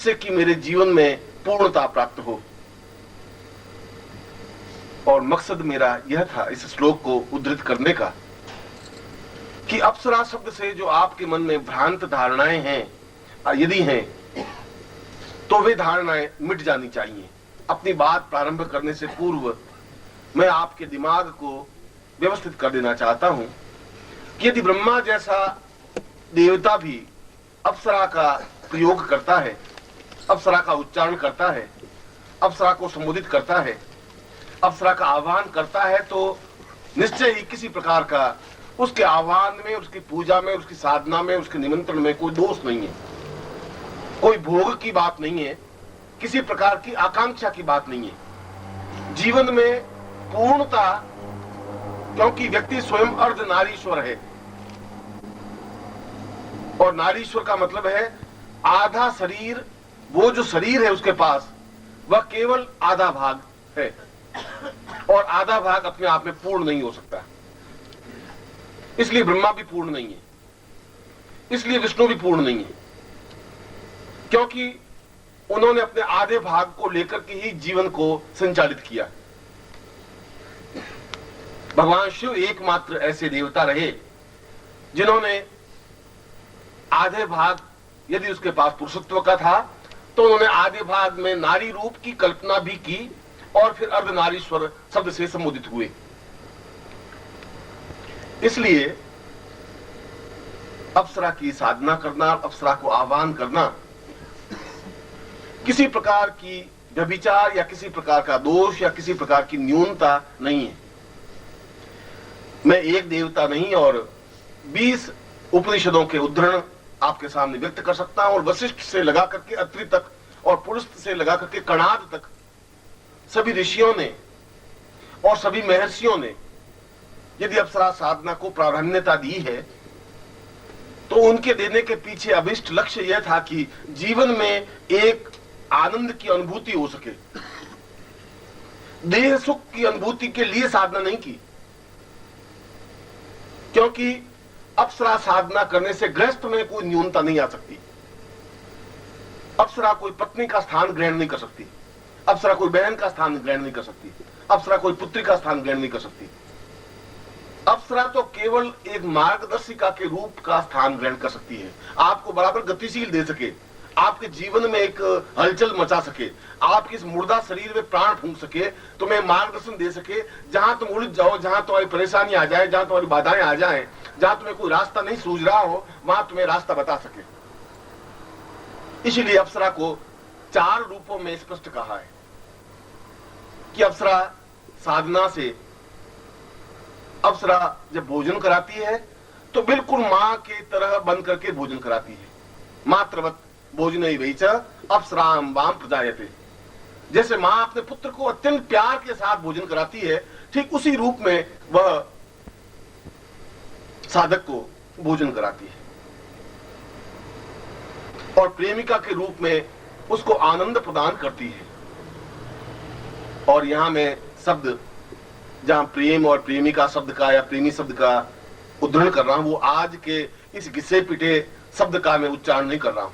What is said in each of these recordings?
जिससे कि मेरे जीवन में पूर्णता प्राप्त हो। और मकसद मेरा यह था इस श्लोक को उद्धृत करने का कि अप्सरा शब्द से जो आपके मन में भ्रांत धारणाएं हैं, यदि हैं तो वे धारणाएं मिट जानी चाहिए। अपनी बात प्रारंभ करने से पूर्व मैं आपके दिमाग को व्यवस्थित कर देना चाहता हूं कि यदि ब्रह्मा जैसा देवता भी अप्सरा का प्रयोग करता है, अप्सरा का उच्चारण करता है, अप्सरा को संबोधित करता है, अप्सरा का आह्वान करता है, तो निश्चय ही किसी प्रकार का उसके आह्वान में, उसकी पूजा में, उसकी साधना में, उसके निमंत्रण में कोई दोष नहीं है, कोई भोग की बात नहीं है, किसी प्रकार की आकांक्षा की बात नहीं है। जीवन में पूर्णता, क्योंकि व्यक्ति स्वयं अर्ध नारीश्वर है, और नारीश्वर का मतलब है आधा शरीर। वो जो शरीर है उसके पास वह केवल आधा भाग है, और आधा भाग अपने आप में पूर्ण नहीं हो सकता। इसलिए ब्रह्मा भी पूर्ण नहीं है, इसलिए विष्णु भी पूर्ण नहीं है, क्योंकि उन्होंने अपने आधे भाग को लेकर के ही जीवन को संचालित किया। भगवान शिव एकमात्र ऐसे देवता रहे जिन्होंने आधे भाग, यदि उसके पास पुरुषत्व का था तो उन्होंने आधे भाग में नारी रूप की कल्पना भी की और फिर अर्धनारीश्वर शब्द से संबोधित हुए। इसलिए अप्सरा की साधना करना, अप्सरा को आह्वान करना किसी प्रकार की व्यभिचार या किसी प्रकार का दोष या किसी प्रकार की न्यूनता नहीं है। मैं एक देवता नहीं और 20 उपनिषदों के उद्धरण आपके सामने व्यक्त कर सकता हूं, और वशिष्ठ से लगा करके अत्रि तक और पुरुष से लगा करके कणाद तक सभी ऋषियों ने और सभी महर्षियों ने यदि अप्सरा साधना को प्राधान्यता दी है तो उनके देने के पीछे अभिष्ट लक्ष्य यह था कि जीवन में एक आनंद की अनुभूति हो सके। देह सुख की अनुभूति के लिए साधना नहीं की, क्योंकि अप्सरा साधना करने से गृहस्थ में कोई न्यूनता नहीं आ सकती। अप्सरा कोई पत्नी का स्थान ग्रहण नहीं कर सकती, अप्सरा कोई बहन का स्थान ग्रहण नहीं कर सकती, अप्सरा कोई पुत्री का स्थान ग्रहण नहीं कर सकती। अप्सरा तो केवल एक मार्गदर्शिका के रूप का स्थान ग्रहण कर सकती है, आपको बराबर गतिशील दे सके, आपके जीवन में एक हलचल मचा सके, आपके इस मुर्दा शरीर में प्राण फूंक सके, तुम्हें मार्गदर्शन दे सके। जहां तुम उलझ जाओ, जहां तुम्हारी परेशानी आ जाए, जहां तुम्हारी बाधाएं आ जाएं, जहां तुम्हें कोई रास्ता नहीं सूझ रहा हो, वहां तुम्हें रास्ता बता सके। इसलिए अप्सरा को 4 रूपों में स्पष्ट कहा है कि अप्सरा साधना से, अप्सरा जब भोजन कराती है तो बिल्कुल मां के तरह बन करके भोजन कराती है। मात्रवत भोजने वही च अप्सराम वाम प्रजायते। जैसे मां अपने पुत्र को अत्यंत प्यार के साथ भोजन कराती है, ठीक उसी रूप में वह साधक को भोजन कराती है, और प्रेमिका के रूप में उसको आनंद प्रदान करती है। और यहां मैं शब्द, जहां प्रेम और प्रेमिका शब्द का या प्रेमी शब्द का उद्धरण कर रहा हूं, वो आज के इस घिसे पिटे शब्द का मैं उच्चारण नहीं कर रहा हूं।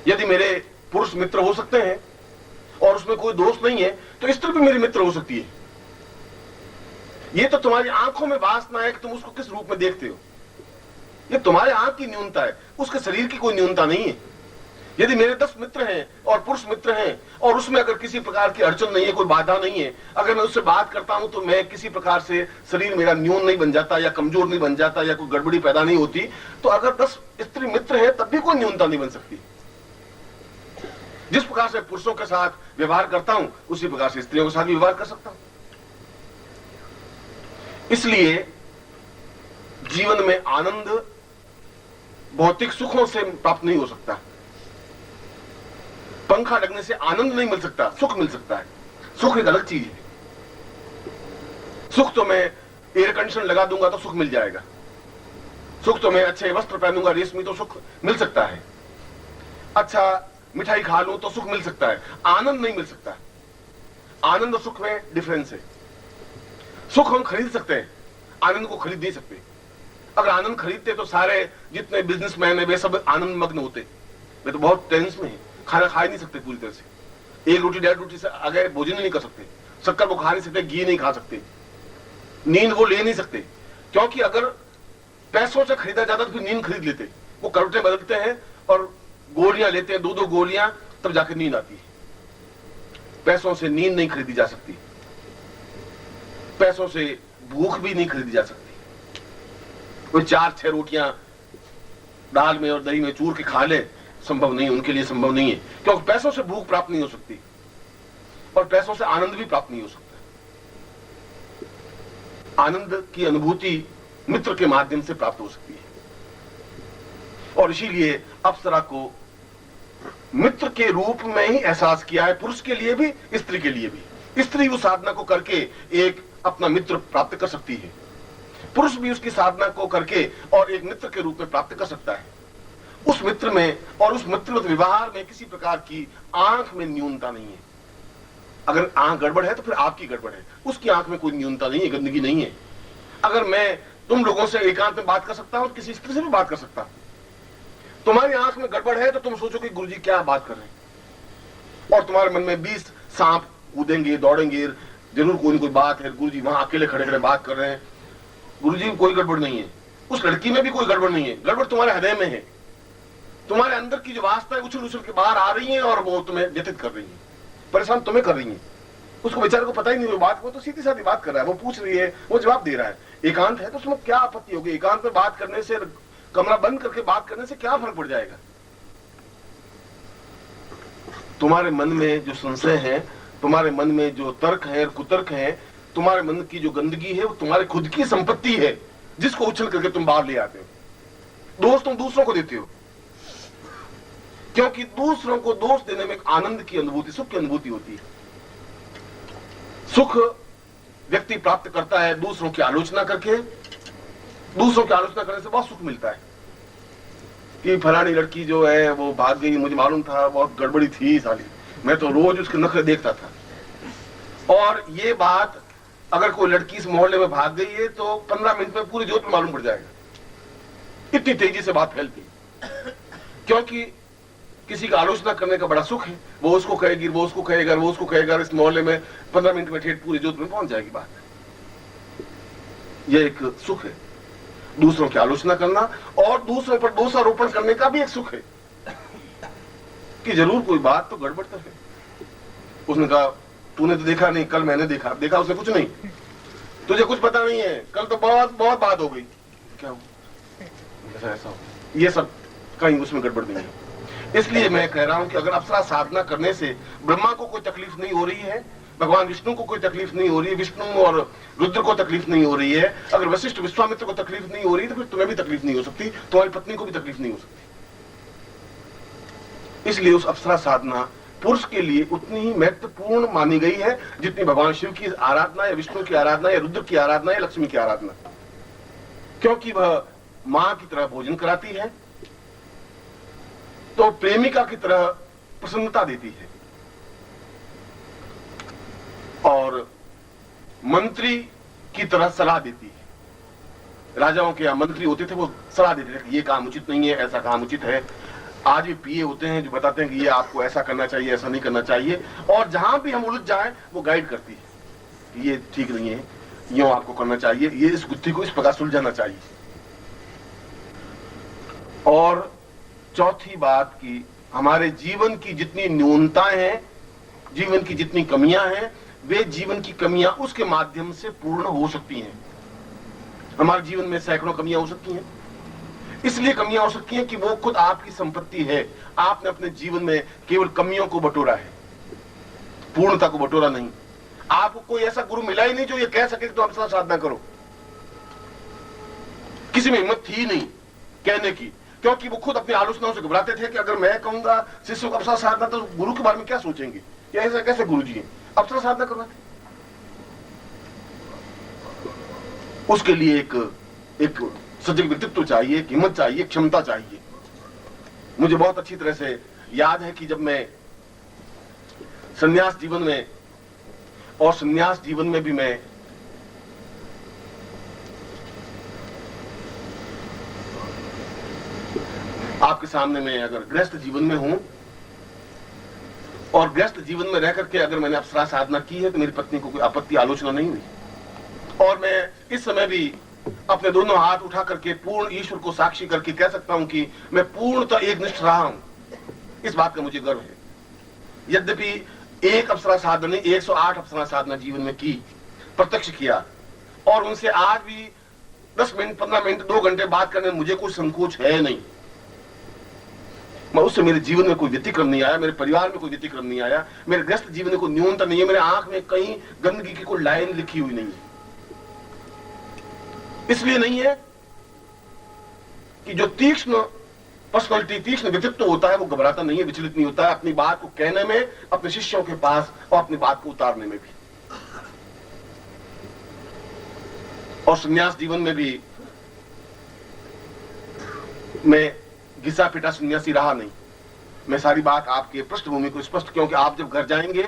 यदि मेरे पुरुष मित्र हो सकते हैं और उसमें कोई दोष नहीं है, तो स्त्री भी मेरी मित्र हो सकती है। ये तो तुम्हारी आंखों में वासना है कि तुम उसको किस रूप में देखते हो, ये तुम्हारे आंख की न्यूनता है, उसके शरीर की कोई न्यूनता नहीं है। यदि मेरे 10 मित्र हैं और पुरुष मित्र हैं और उसमें अगर किसी प्रकार की अड़चन नहीं है, कोई बाधा नहीं है, अगर मैं उससे बात करता हूं तो मैं किसी प्रकार से शरीर मेरा न्यून नहीं बन जाता या कमजोर नहीं बन जाता या कोई गड़बड़ी पैदा नहीं होती, तो अगर 10 स्त्री मित्र हैं तब भी कोई न्यूनता नहीं बन सकती। जिस प्रकार से पुरुषों के साथ व्यवहार करता हूं उसी प्रकार से स्त्रियों के साथ भी व्यवहार कर सकता हूं। इसलिए जीवन में आनंद भौतिक सुखों से प्राप्त नहीं हो सकता। पंखा लगने से आनंद नहीं मिल सकता, सुख मिल सकता है। सुख एक अलग चीज है। सुख तो मैं एयर कंडीशन लगा दूंगा तो सुख मिल जाएगा, सुख तो मैं अच्छे वस्त्र पहनूंगा रेशमी तो सुख मिल सकता है, अच्छा मिठाई खा लूं तो सुख मिल सकता है, आनंद नहीं मिल सकता। आनंद और सुख में डिफरेंस है। सुख हम खरीद सकते हैं, आनंद को खरीद नहीं सकते। अगर आनंद खरीदते तो सारे जितने बिजनेसमैन है वे सब आनंद मग्न होते, वे तो बहुत टेंस में है, खाना खा ही नहीं सकते पूरी तरह से, 1 रोटी 1.5 रोटी से आगे भोजन नहीं कर सकते, शक्कर वो खा नहीं सकते, घी नहीं खा सकते, नींद वो ले नहीं सकते, क्योंकि अगर पैसों से खरीदा जाता तो फिर नींद खरीद लेते, वो करवटें बदलते हैं और गोलियां लेते हैं, 2-2 गोलियां, तब जाकर नींद आती है। पैसों से नींद नहीं खरीदी जा सकती, पैसों से भूख भी नहीं खरीदी जा सकती। वो 4-6 रोटियां दाल में और दही में चूर के खा ले, संभव नहीं, उनके लिए संभव नहीं है, क्योंकि पैसों से भूख प्राप्त नहीं हो सकती और पैसों से आनंद भी प्राप्त नहीं हो सकता। आनंद की अनुभूति मित्र के माध्यम से प्राप्त हो सकती है, और इसीलिए अप्सरा को मित्र के रूप में ही एहसास किया है, पुरुष के लिए भी, स्त्री के लिए भी। स्त्री उस साधना को करके एक अपना मित्र प्राप्त कर सकती है, पुरुष भी उसकी साधना को करके और एक मित्र के रूप में प्राप्त कर सकता है। उस मित्र में और उस मित्रवत व्यवहार में किसी प्रकार की आंख में न्यूनता नहीं है। अगर आंख गड़बड़ है तो फिर आपकी गड़बड़ है, उसकी आंख में कोई न्यूनता नहीं है, गंदगी नहीं है। अगर मैं तुम लोगों से एकांत में बात कर सकता हूं, किसी स्त्री से भी बात कर सकता हूं, तुम्हारी आंख में गड़बड़ है तो तुम सोचो कि गुरुजी क्या बात कर रहे हैं, और तुम्हारे मन में 20 सांप कूदेंगे, दौड़ेंगे, जरूर कोई न कोई बात है, गुरुजी वहां अकेले खड़े खड़े बात कर रहे हैं, गुरुजी कोई गड़बड़ नहीं है, उस लड़की में भी कोई गड़बड़ नहीं है, गड़बड़ तुम्हारे हृदय में है। तुम्हारे अंदर की जो वासनाएं उछल उछल के बाहर आ रही हैं और वो तुम्हें व्यथित कर रही हैं, परेशान तुम्हें कर रही हैं। उसको बेचारे को पता ही नहीं वो बात, वो तो सीधी साधी बात कर रहा है, वो पूछ रही है, वो जवाब दे रहा है। एकांत है तो उसमें क्या आपत्ति होगी? एकांत में बात करने से, कमरा बंद करके बात करने से क्या फर्क पड़ जाएगा? तुम्हारे मन में जो संशय है, तुम्हारे मन में जो तर्क है, कुतर्क है, तुम्हारे मन की जो गंदगी है, वो तुम्हारी खुद की संपत्ति है, जिसको उछल करके तुम बाहर ले आते हो। दोष तुम दूसरों को देते हो, क्योंकि दूसरों को दोष देने में एक आनंद की अनुभूति, सुख की अनुभूति होती है। सुख व्यक्ति प्राप्त करता है दूसरों की आलोचना करके, दूसरों की आलोचना करने से बहुत सुख मिलता है कि फलानी लड़की जो है वो भाग गई, मुझे मालूम था, बहुत गड़बड़ी थी साली, मैं तो रोज उसके नखरे देखता था। और ये बात अगर कोई लड़की इस मोहल्ले में भाग गई है तो 15 मिनट में पूरी जोत में मालूम पड़ जाएगा, इतनी तेजी से बात फैलती। क्योंकि किसी का आलोचना करने का बड़ा सुख है, वो उसको कहेगी, वो उसको कहेगा, वो उसको कहेगा, इस मोहल्ले में 15 मिनट में ठेठ पूरी जोत में पहुंच जाएगी बात। यह एक सुख है, दूसरों की आलोचना करना, और दूसरों पर दोषारोपण करने का भी एक सुख है कि जरूर कोई बात तो गड़बड़ तो है। उसने कहा तूने तो देखा नहीं, कल मैंने देखा। देखा उसने कुछ नहीं, तुझे कुछ पता नहीं है, कल तो बहुत बहुत बात हो गई। क्या हुआ? ऐसा हो, ये सब कहीं उसमें गड़बड़ नहीं है। इसलिए मैं कह रहा हूं कि अगर अप्सरा साधना करने से ब्रह्मा को कोई तकलीफ नहीं हो रही है, भगवान विष्णु को कोई तकलीफ नहीं हो रही है, विष्णु और रुद्र को तकलीफ नहीं हो रही है, अगर वशिष्ठ विश्वामित्र को तकलीफ नहीं हो रही तो फिर तुम्हें भी तकलीफ नहीं हो सकती, तुम्हारी पत्नी को भी तकलीफ नहीं हो सकती। इसलिए उस अप्सरा साधना पुरुष के लिए उतनी ही महत्वपूर्ण मानी गई है जितनी भगवान शिव की आराधना या विष्णु की आराधना या रुद्र की आराधना या लक्ष्मी की आराधना, क्योंकि वह मां की तरह भोजन कराती है तो प्रेमिका की तरह प्रसन्नता देती है, और मंत्री की तरह सलाह देती है। राजाओं के यहाँ मंत्री होते थे, वो सलाह देते थे कि ये काम उचित नहीं है, ऐसा काम उचित है। आज भी पीए होते हैं जो बताते हैं कि ये आपको ऐसा करना चाहिए, ऐसा नहीं करना चाहिए, और जहां भी हम उलझ जाएं वो गाइड करती है कि ये ठीक नहीं है, यूं आपको करना चाहिए, ये इस गुत्थी को इस प्रकार सुलझाना चाहिए। और चौथी बात की हमारे जीवन की जितनी न्यूनताएं हैं, जीवन की जितनी कमियां हैं, वे जीवन की कमियां उसके माध्यम से पूर्ण हो सकती हैं। हमारे जीवन में सैकड़ों कमियां हो सकती हैं, इसलिए कमियां हो सकती हैं कि वो खुद आपकी संपत्ति है। आपने अपने जीवन में केवल कमियों को बटोरा है, पूर्णता को बटोरा नहीं। आपको कोई ऐसा गुरु मिला ही नहीं जो ये कह सके कि तो अप्सरा साधना करो। किसी में हिम्मत थी नहीं कहने की, क्योंकि वो खुद अपनी आलोचनाओं से घबराते थे कि अगर मैं कहूंगा शिष्यों को अप्सरा साधना तो गुरु के बारे में क्या सोचेंगे, या ऐसा कैसे गुरु जी हैं, अप्सरा साधना करवाते। उसके लिए एक सजग व्यक्तित्व चाहिए, एक हिम्मत चाहिए, क्षमता चाहिए। मुझे बहुत अच्छी तरह से याद है कि जब मैं संन्यास जीवन में, और संन्यास जीवन में भी मैं आपके सामने मैं अगर गृहस्थ जीवन में हूं और गृहस्थ जीवन में रह करके अगर मैंने अप्सरा साधना की है तो मेरी पत्नी को कोई आपत्ति आलोचना नहीं हुई। और मैं इस समय भी अपने दोनों हाथ उठा करके पूर्ण ईश्वर को साक्षी करके कह सकता हूं कि मैं पूर्णतः एकनिष्ठ रहा हूं। इस बात का मुझे गर्व है। यद्यपि एक अप्सरा साधना नहीं 108 अप्सरा साधना जीवन में की, प्रत्यक्ष किया, और उनसे आज भी 10 मिनट 15 मिनट 2 घंटे बात करने में मुझे कोई संकोच है नहीं। मैं उससे मेरे जीवन में कोई व्यतिक्रम नहीं आया, मेरे परिवार में कोई व्यतिक्रम नहीं आया, मेरे ग्रस्त जीवन में कोई न्यूनता नहीं है, मेरे आंख में कहीं गंदगी की कोई लाइन लिखी हुई नहीं है। इसलिए नहीं है कि जो तीक्ष्ण पर्सनालिटी, तीक्ष्ण व्यक्तित्व होता है वो घबराता नहीं है, विचलित नहीं होता है अपनी बात को कहने में, अपने शिष्यों के पास और अपनी बात को उतारने में भी। और संन्यास जीवन में भी मैं घिसा पिटा सन्यासी रहा नहीं। मैं सारी बात आपके पृष्ठभूमि को स्पष्ट, क्योंकि आप जब घर जाएंगे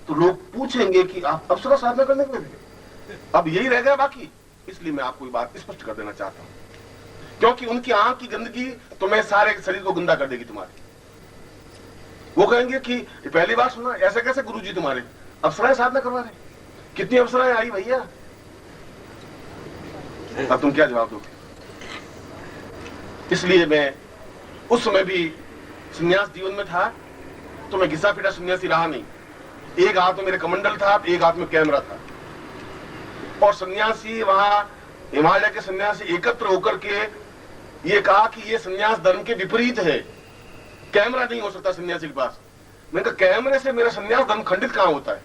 तो लोग पूछेंगे कि आप अप्सरा साधना करने के लिए अब यही रह गया बाकी। इसलिए मैं आपको ये बात स्पष्ट कर देना चाहता हूं, क्योंकि उनकी आंख की गंदगी तो मैं सारे शरीर को गंदा कर देगी तुम्हारे। वो कहेंगे कि पहली बार सुना, ऐसे कैसे गुरुजी तुम्हारे अप्सराएं साधना करवा रहे, कितनी अप्सराएं आई भैया। अब तुम क्या जवाब दोगे? इसलिए मैं उस समय भी संन्यास जीवन में था तो मैं घिसा पिटा सन्यासी रहा नहीं। एक हाथ में मेरे कमंडल था, एक हाथ में कैमरा था, और सन्यासी वहां हिमालय के सन्यासी एकत्र होकर के ये कहा कि ये सन्यास धर्म के विपरीत है, कैमरा नहीं हो सकता सन्यासी के पास। मैंने कहा कैमरे से मेरा सन्यास धर्म खंडित कहां होता है?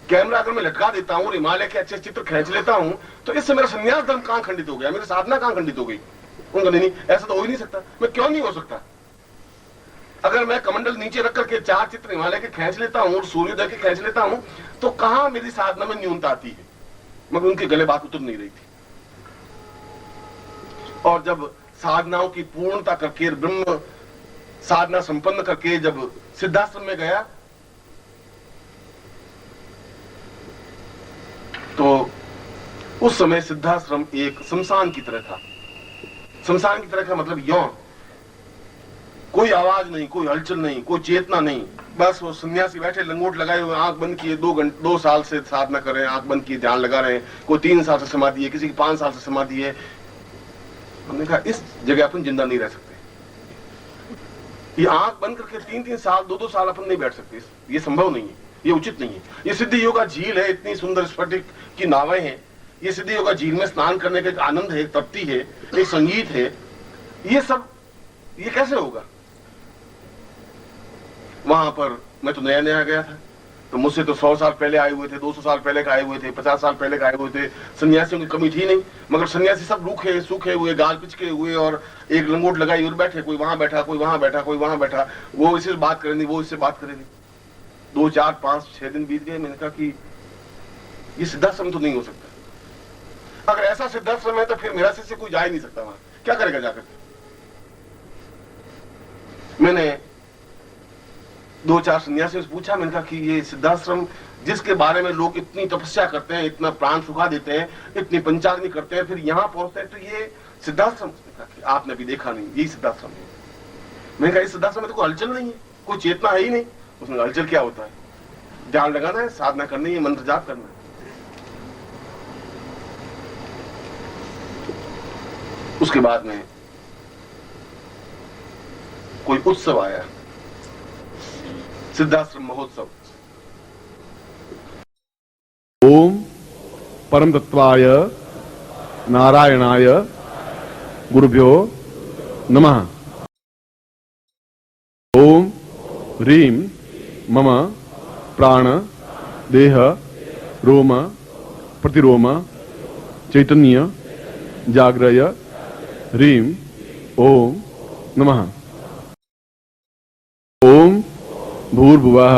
कैमरा अगर मैं लटका देता हूं और हिमालय के अच्छे चित्र खींच लेता हूं तो इससे मेरा सन्यास धर्म कहां खंडित हो गया, मेरी साधना कहां खंडित हो गई? उनका नहीं, ऐसा तो हो ही नहीं सकता। मैं क्यों नहीं हो सकता? अगर मैं कमंडल नीचे रख करके 4 चित्र हिमालय के खींच लेता हूं और सूर्योदय के खींच लेता हूं तो कहां मेरी साधना में न्यूनता आती है? मगर उनके गले बात उतर नहीं रही थी। और जब साधनाओं की पूर्णता करके, ब्रह्म साधना संपन्न करके जब सिद्धाश्रम में गया तो उस समय सिद्धाश्रम एक शमशान की तरह था। शमशान की तरह का मतलब यौन, कोई आवाज नहीं, कोई हलचल नहीं, कोई चेतना नहीं। बस वो सन्यासी बैठे लंगोट लगाए हुए, आंख बंद किए, 2 साल से साधना कर रहे हैं, आंख बंद किए ध्यान लगा रहे हैं। कोई 3 साल से समाधि है, किसी की 5 साल से समाधि है। हमने कहा इस जगह अपन जिंदा नहीं रह सकते। ये आंख बंद करके 3-3 साल 2-2 साल अपन नहीं बैठ सकते, ये संभव नहीं है, ये उचित नहीं है। ये सिद्धि योगा झील है, इतनी सुंदर स्फटिक की नावें हैं। ये सिद्धि योगा झील में स्नान करने का एक आनंद है, एक तृप्ति है, एक संगीत है। ये सब ये कैसे होगा? वहां पर मैं तो नया नया गया था, तो मुझसे तो 100 साल पहले आए हुए थे, 200 साल पहले का आए हुए थे, 50 साल पहले का आए हुए थे। सन्यासियों की कमी थी नहीं, मगर सन्यासी सब रूखे सूखे हुए, गाल पिचके हुए और एक लंगोट लगाई और बैठे, कोई वहां बैठा, कोई वहां बैठा, कोई वहां बैठा। वो इससे बात करेंगे, वो इससे बात करेंगे। 2, 4, 5, 6 दिन बीत गए। मैंने कहा कि ये सिद्धाश्रम तो नहीं हो सकता। अगर ऐसा सिद्धाश्रम है तो फिर मेरा शिष्य कोई जा ही नहीं सकता वहां, क्या करेगा जाकर? मैंने 2-4 सन्यासियों से पूछा, मैंने कहा कि ये सिद्धाश्रम जिसके बारे में लोग इतनी तपस्या करते हैं, इतना प्राण सुखा देते हैं, इतनी पंचाग्नि करते हैं, फिर यहां पहुंचते हैं तो ये सिद्धाश्रम? आपने भी देखा नहीं, यही सिद्धाश्रम है। मैंने कहा इस सिद्धाश्रम में तो कोई हलचल नहीं है, कोई चेतना है ही नहीं। उसमें हलचल क्या होता है? ध्यान लगाना है, साधना करनी है, मंत्र जाप करना है। उसके बाद में कोई उत्सव आया, सिद्धाश्रम महोत्सव। ओम परम तत्वाय नारायणाय गुरुभ्यो नमः। ओम ह्रीं मम प्राण देह रोम प्रतिरोम चैतन्य जाग्रय ह्रीं ओम नमः। ओम भूर्भुवः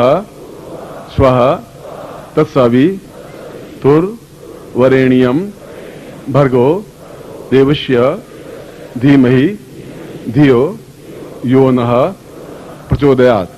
स्वः तत्सवितुर्वरेण्यं भर्गो देवस्य धीमहि धियो यो नः प्रचोदयात्।